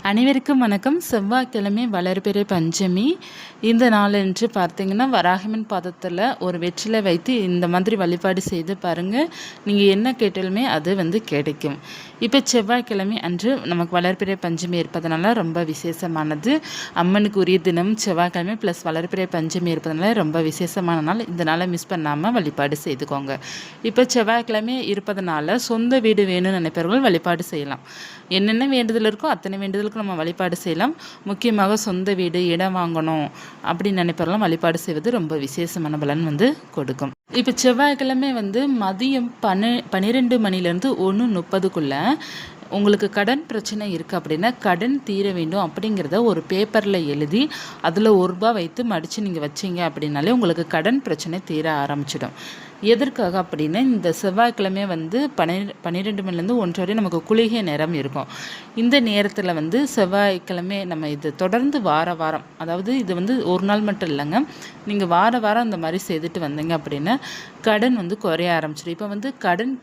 அனைவருக்கும் வணக்கம். செவ்வாய்க்கிழமை வளர்பிறை பஞ்சமி. இந்த நாளன்று பார்த்தீங்கன்னா வராகமன் பாதத்தில் ஒரு வெற்றிலை வைத்து இந்த மாதிரி வழிபாடு செய்து பாருங்கள். நீங்கள் என்ன கேட்டாலுமே அது கிடைக்கும். இப்போ செவ்வாய்க்கிழமை அன்று நமக்கு வளர்பிறை பஞ்சமி இருப்பதனால ரொம்ப விசேஷமானது. அம்மனுக்கு உரிய தினம் செவ்வாய்க்கிழமை ப்ளஸ் வளர்பிறை பஞ்சமி இருப்பதனால ரொம்ப விசேஷமான நாள். இந்த நாளை மிஸ் பண்ணாமல் வழிபாடு செய்துக்கோங்க. இப்போ செவ்வாய்க்கிழமை இருப்பதனால சொந்த வீடு வேணும்னு நினைப்பவர்கள் வழிபாடு செய்யலாம். என்னென்ன வேண்டுதல் இருக்கோ அத்தனை வேண்டுதலுக்கு நம்ம வழிபாடு செய்யலாம். முக்கியமாக சொந்த வீடு இடம் வாங்கணும் அப்படின்னு நினைப்பவரெல்லாம் வழிபாடு செய்வது ரொம்ப விசேஷமான பலன் கொடுக்கும். இப்போ செவ்வாய்க்கிழமை மதியம் 12 மணிலேருந்து 1:30க்குள்ள உங்களுக்கு கடன் பிரச்சனை இருக்குது அப்படின்னா கடன் தீர வேண்டும் அப்படிங்கிறத ஒரு பேப்பரில் எழுதி அதில் ₹1 வைத்து மடித்து நீங்கள் வச்சிங்க அப்படின்னாலே உங்களுக்கு கடன் பிரச்சனை தீர ஆரம்பிச்சிடும். எதற்காக அப்படின்னா இந்த செவ்வாய்க்கிழமை 12 மணிலேருந்து 1 வரை நமக்கு குளிகை நேரம் இருக்கும். இந்த நேரத்தில் செவ்வாய்க்கிழமை நம்ம இது தொடர்ந்து வாரம் அதாவது இது ஒரு நாள் மட்டும் இல்லைங்க, நீங்கள் வாரம் அந்த மாதிரி செய்துட்டு வந்தீங்க அப்படின்னா கடன் குறைய ஆரம்பிச்சிடும். இப்போ கடன்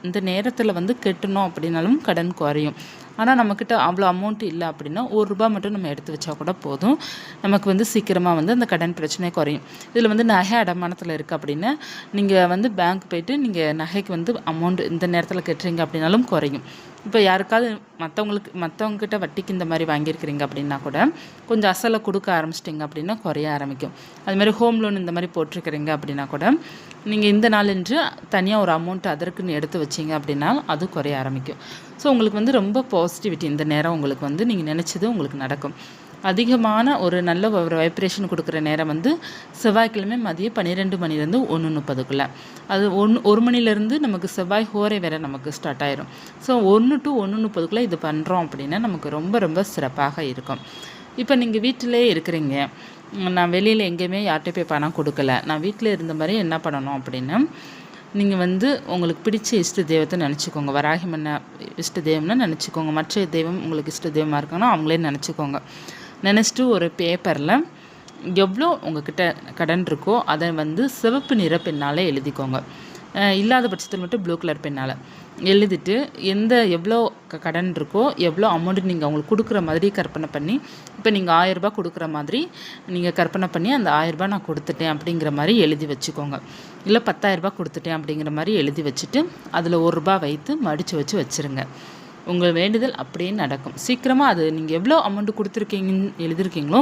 இந்த நேரத்தில் கட்டணும் அப்படின்னாலும் கடன் குறையும். ஆனால் நம்மக்கிட்ட அவ்வளோ அமௌண்ட் இல்லை அப்படின்னா ₹1 மட்டும் நம்ம எடுத்து வச்சா கூட போதும். நமக்கு சீக்கிரமாக அந்த கடன் பிரச்சனை குறையும். இதில் நகை அடமானத்தில் இருக்குது அப்படின்னா நீங்கள் பேங்க் போய்ட்டு நீங்கள் நகைக்கு அமௌண்ட் இந்த நேரத்தில் கட்டுறீங்க அப்படின்னாலும் குறையும். இப்போ யாருக்காவது மற்றவங்கக்கிட்ட வட்டிக்கு இந்த மாதிரி வாங்கியிருக்கிறீங்க அப்படின்னா கூட கொஞ்சம் அசலை கொடுக்க ஆரம்பிச்சிட்டிங்க அப்படின்னா குறைய ஆரம்பிக்கும். அதுமாதிரி ஹோம் லோன் இந்த மாதிரி போட்டிருக்கிறீங்க அப்படின்னா கூட நீங்கள் இந்த நாளன்று தனியாக ஒரு அமௌண்ட் அதற்குன்னு எடுத்து வச்சிங்க அப்படின்னா அது குறைய ஆரம்பிக்கும். ஸோ உங்களுக்கு ரொம்ப பாசிட்டிவிட்டி இந்த நேரம் உங்களுக்கு நீங்கள் நினச்சது உங்களுக்கு நடக்கும். அதிகமான ஒரு நல்ல ஒரு வைப்ரேஷன் கொடுக்குற நேரம் செவ்வாய்க்கிழமை மதியம் 12 மணிலேருந்து 1:30க்குள்ள. அது 1 மணிலேருந்து நமக்கு செவ்வாய் ஹோரை வேற நமக்கு ஸ்டார்ட் ஆயிரும். ஸோ 1 to 1:30க்குள்ளே இது பண்ணுறோம் அப்படின்னா நமக்கு ரொம்ப சிறப்பாக இருக்கும். இப்போ நீங்கள் வீட்டிலே இருக்கிறீங்க, நான் வெளியில் எங்கேயுமே யார்கிட்ட போய் பணம் கொடுக்கல, நான் வீட்டில் இருந்த மாதிரி என்ன பண்ணணும் அப்படின்னா நீங்கள் உங்களுக்கு பிடிச்ச இஷ்ட தெய்வத்தை நினச்சிக்கோங்க. வராகிமன்ன இஷ்ட தெய்வம்னா நினச்சிக்கோங்க. மற்ற தெய்வம் உங்களுக்கு இஷ்ட தெய்வமாக இருக்காங்கன்னா அவங்களே நினச்சிக்கோங்க. நினச்சிட்டு ஒரு பேப்பரில் எவ்வளோ உங்கள்கிட்ட கடன் இருக்கோ அதை சிவப்பு நிற பெண்ணால் எழுதிக்கோங்க. இல்லாத பட்சத்தில் மட்டும் ப்ளூ கலர் பெண்ணால் எழுதிட்டு எவ்வளோ கடன் இருக்கோ எவ்வளோ அமௌண்ட்டு நீங்கள் அவங்களுக்கு கொடுக்குற மாதிரி கற்பனை பண்ணி, இப்போ நீங்கள் ₹1000 கொடுக்குற மாதிரி நீங்கள் கற்பனை பண்ணி அந்த ₹1000 நான் கொடுத்துட்டேன் அப்படிங்கிற மாதிரி எழுதி வச்சுக்கோங்க. இல்லை ₹10,000 கொடுத்துட்டேன் அப்படிங்கிற மாதிரி எழுதி வச்சுட்டு அதில் ₹1 வைத்து மடித்து வச்சுருங்க. உங்கள் வேண்டுதல் அப்படியே நடக்கும். சீக்கிரமாக அது நீங்கள் எவ்வளோ அமௌண்ட்டு கொடுத்துருக்கீங்கன்னு எழுதிருக்கீங்களோ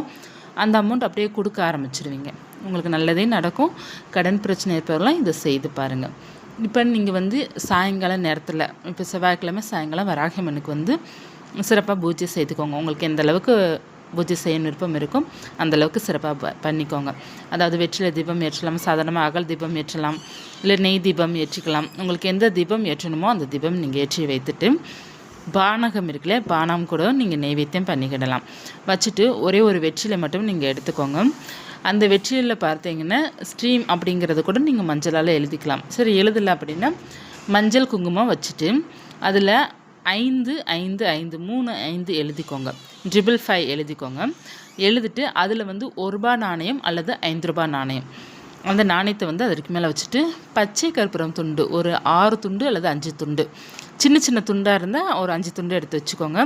அந்த அமௌண்ட் அப்படியே கொடுக்க ஆரம்பிச்சிருவீங்க. உங்களுக்கு நல்லதே நடக்கும். கடன் பிரச்சனை இருப்பவரெல்லாம் இதை செய்து பாருங்கள். இப்போ நீங்கள் சாயங்காலம் நேரத்தில் இப்போ செவ்வாய்க்கிழமை சாயங்காலம் வராகியம்மனுக்கு சிறப்பாக பூஜை செய்துக்கோங்க. உங்களுக்கு எந்த அளவுக்கு பூஜை செய்ய விருப்பம் இருக்கும் அந்தளவுக்கு சிறப்பாக பண்ணிக்கோங்க. அதாவது வெற்றிலை தீபம் ஏற்றலாம், சாதாரணமாக அகல் தீபம் ஏற்றலாம், இல்லை நெய் தீபம் ஏற்றிக்கலாம். உங்களுக்கு எந்த தீபம் ஏற்றணுமோ அந்த தீபம் நீங்கள் ஏற்றி வைத்துட்டு பானகம் இருக்குல்ல, பானம் கூட நீங்கள் நெய்வேத்தியம் பண்ணிக்கிடலாம். வச்சுட்டு ஒரே ஒரு வெற்றிலை மட்டும் நீங்கள் எடுத்துக்கோங்க. அந்த வெற்றிலையில் பார்த்தீங்கன்னா ஸ்ட்ரீம் அப்படிங்கிறது கூட நீங்கள் மஞ்சளால் எழுதிக்கலாம். சரி, எழுதலை அப்படின்னா மஞ்சள் குங்குமம் வச்சுட்டு அதில் 555 35 எழுதிக்கோங்க. 555 எழுதிக்கோங்க. எழுதிட்டு அதில் ₹1 நாணயம் அல்லது ₹5 நாணயம், அந்த நாணயத்தை அதற்கு மேலே வச்சுட்டு பச்சை கற்பூரம் துண்டு ஒரு 6 துண்டு அல்லது 5 துண்டு, சின்ன துண்டாக இருந்தால் ஒரு 5 துண்டு எடுத்து வச்சுக்கோங்க.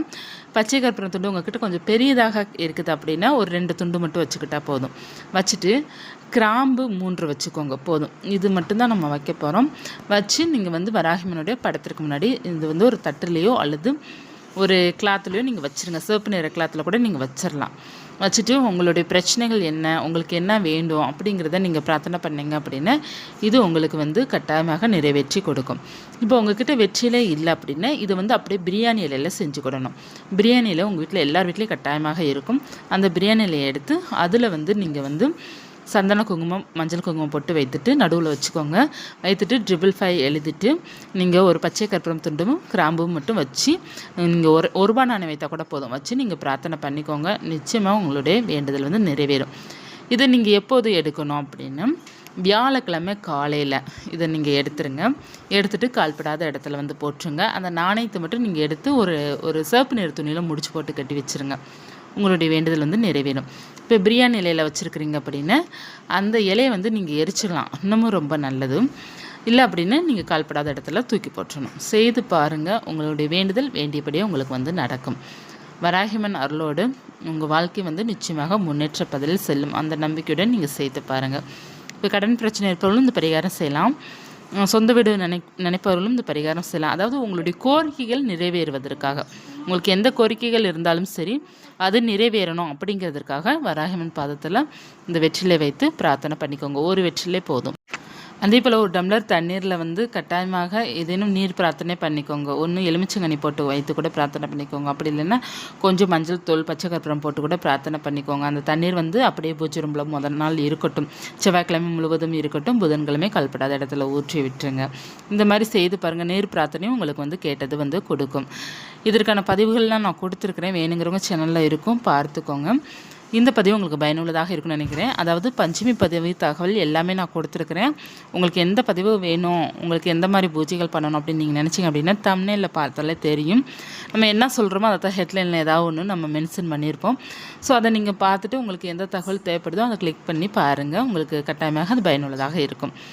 பச்சை கற்பூரம் துண்டு உங்கள்கிட்ட கொஞ்சம் பெரியதாக இருக்குது அப்படின்னா ஒரு 2 துண்டு மட்டும் வச்சுக்கிட்டா போதும். வச்சுட்டு கிராம்பு 3 வச்சுக்கோங்க போதும். இது மட்டும்தான் நம்ம வைக்க போகிறோம். வச்சு நீங்கள் வராகிமனுடைய படத்திற்கு முன்னாடி இது ஒரு தட்டுலேயோ அல்லது ஒரு கிளாத்துலேயோ நீங்கள் வச்சுருங்க. சிவப்பு நிற கிளாத்தில் கூட நீங்கள் வச்சிடலாம். வச்சுட்டு உங்களுடைய பிரச்சனைகள் என்ன, உங்களுக்கு என்ன வேண்டும் அப்படிங்கிறத நீங்கள் பிரார்த்தனை பண்ணீங்க அப்படின்னா இது உங்களுக்கு கட்டாயமாக நிறைவேற்றி கொடுக்கும். இப்போ உங்கள்கிட்ட வெற்றிலே இல்லை அப்படின்னா இது அப்படியே பிரியாணி இலையில் செஞ்சு கொடுக்கணும். பிரியாணி இலை உங்கள் வீட்டில் எல்லார் வீட்லேயும் கட்டாயமாக இருக்கும். அந்த பிரியாணி இலையை எடுத்து அதில் நீங்கள் சந்தன குங்குமம் மஞ்சள் குங்குமம் போட்டு வைத்துட்டு நடுவில் வச்சுக்கோங்க. வைத்துட்டு 555 எழுதிட்டு நீங்கள் ஒரு பச்சை கற்பூரம் துண்டும் கிராம்பும் மட்டும் வச்சு நீங்கள் ₹1 நாணயம் வைத்தால் கூட போதும். வச்சு நீங்கள் பிரார்த்தனை பண்ணிக்கோங்க. நிச்சயமாக உங்களுடைய வேண்டுதல் நிறைவேறும். இதை நீங்கள் எப்போது எடுக்கணும் அப்படின்னா வியாழக்கிழமை காலையில் இதை நீங்கள் எடுத்துருங்க. எடுத்துகிட்டு கால்படாத இடத்துல போட்டுருங்க. அந்த நாணயத்தை மட்டும் நீங்கள் எடுத்து ஒரு சிவப்பு நிற துணியில் முடிச்சு போட்டு கட்டி வச்சுருங்க. உங்களுடைய வேண்டுதல் நிறைவேறும். இப்போ பிரியாணி இலையில் வச்சுருக்கிறீங்க அப்படின்னா அந்த இலையை நீங்கள் எரிச்சிடலாம், இன்னமும் ரொம்ப நல்லது. இல்லை அப்படின்னா நீங்கள் கால்படாத இடத்துல தூக்கி போட்டுறணும். செய்து பாருங்கள். உங்களுடைய வேண்டுதல் வேண்டியபடியே உங்களுக்கு நடக்கும். வராகியம்மன் அருளோடு உங்கள் வாழ்க்கை வந்து நிச்சயமாக முன்னேற்ற பதிலில் செல்லும். அந்த நம்பிக்கையுடன் நீங்கள் செய்து பாருங்கள். இப்போ கடன் பிரச்சனை இருப்பவர்களும் இந்த பரிகாரம் செய்யலாம். சொந்த வீடு நினைப்பவர்களும் இந்த பரிகாரம் செய்யலாம். அதாவது உங்களுடைய கோரிக்கைகள் நிறைவேறுவதற்காக, உங்களுக்கு எந்த கோரிக்கைகள் இருந்தாலும் சரி அது நிறைவேறணும் அப்படிங்கிறதுக்காக வராகியம்மன் பாதத்தில் இந்த வெற்றிலை வைத்து பிரார்த்தனை பண்ணிக்கோங்க. ஒரு வெற்றிலை போதும். அதே போல் ஒரு டம்ளர் தண்ணீரில் வந்து கட்டாயமாக ஏதேனும் நீர் பிரார்த்தனை பண்ணிக்கோங்க. ஒன்று எலுமிச்சங்கனி போட்டு வைத்து கூட பிரார்த்தனை பண்ணிக்கோங்க. அப்படி இல்லைன்னா கொஞ்சம் மஞ்சள் தூள் பச்சை கற்பூரம் போட்டு கூட பிரார்த்தனை பண்ணிக்கோங்க. அந்த தண்ணீர் வந்து அப்படியே பூஜை ரூமில் முதல் நாள் இருக்கட்டும், செவ்வாய்க்கிழமை முழுவதும் இருக்கட்டும், புதன்கிழமை கல்படாத இடத்துல ஊற்றி விட்டுருங்க. இந்த மாதிரி செய்து பாருங்கள். நீர் பிரார்த்தனையும் உங்களுக்கு வந்து கேட்டது வந்து கொடுக்கும். இதற்கான பதிவுகள்லாம் நான் கொடுத்துருக்குறேன். வேணுங்கிறவங்க சேனலில் இருக்கும், பார்த்துக்கோங்க. இந்த பதிவு உங்களுக்கு பயனுள்ளதாக இருக்குன்னு நினைக்கிறேன். அதாவது பஞ்சமி பதிவு தகவல் எல்லாமே நான் கொடுத்துருக்குறேன். உங்களுக்கு எந்த பதிவு வேணும், உங்களுக்கு எந்த மாதிரி பூஜைகள் பண்ணணும் அப்படின்னு நீங்கள் நினச்சிங்க அப்படின்னா தம்ப்நெயிலில் பார்த்தாலே தெரியும். நம்ம என்ன சொல்கிறோமோ அதை ஹெட்லைனில் ஏதாவது ஒன்று நம்ம மென்ஷன் பண்ணியிருப்போம். ஸோ அதை நீங்கள் பார்த்துட்டு உங்களுக்கு எந்த தகவல் தேவைப்படுதோ அதை கிளிக் பண்ணி பாருங்கள். உங்களுக்கு கட்டாயமாக அது பயனுள்ளதாக இருக்கும்.